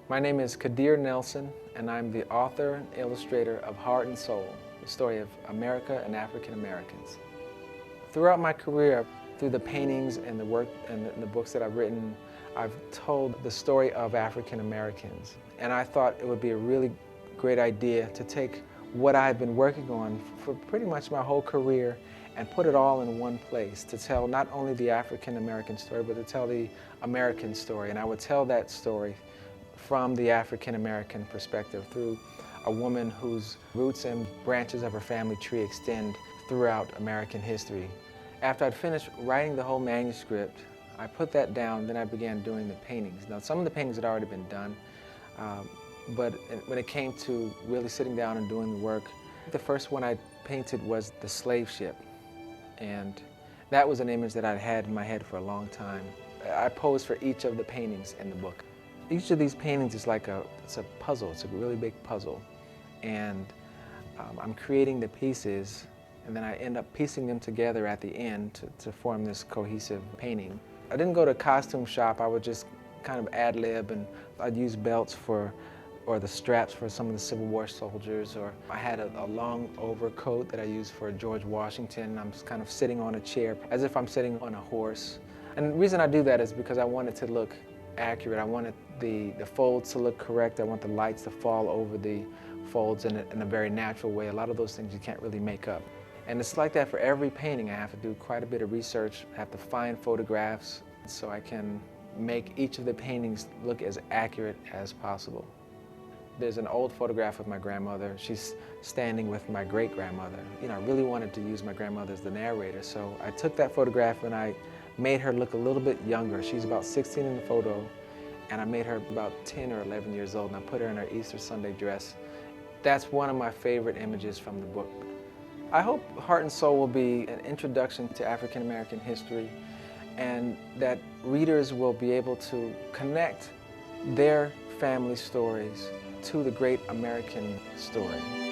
My name is Kadir Nelson, and I'm the author and illustrator of Heart and Soul, the story of America and African Americans. Throughout my career, through the paintings and the work and the books that I've written, I've told the story of African Americans. And I thought it would be a really great idea to take what I've been working on for pretty much my whole career and put it all in one place to tell not only the African American story, but to tell the American story. And I would tell that story from the African American perspective through a woman whose roots and branches of her family tree extend throughout American history. After I'd finished writing the whole manuscript, I put that down, then I began doing the paintings. Now, some of the paintings had already been done, but when it came to really sitting down and doing the work, the first one I painted was the slave ship. And that was an image that I'd had in my head for a long time. I posed for each of the paintings in the book. Each of these paintings is like it's a puzzle, it's a really big puzzle. And I'm creating the pieces, and then I end up piecing them together at the end to form this cohesive painting. I didn't go to a costume shop, I would just kind of ad-lib, and I'd use belts or the straps for some of the Civil War soldiers, or I had a long overcoat that I used for George Washington. I'm just kind of sitting on a chair as if I'm sitting on a horse. And the reason I do that is because I want it to look accurate. I wanted the folds to look correct. I want the lights to fall over the folds in a very natural way. A lot of those things you can't really make up. And it's like that for every painting. I have to do quite a bit of research. I have to find photographs so I can make each of the paintings look as accurate as possible. There's an old photograph of my grandmother. She's standing with my great-grandmother. I really wanted to use my grandmother as the narrator, so I took that photograph and I made her look a little bit younger. She's about 16 in the photo, and I made her about 10 or 11 years old, and I put her in her Easter Sunday dress. That's one of my favorite images from the book. I hope Heart and Soul will be an introduction to African American history, and that readers will be able to connect their family stories to the great American story.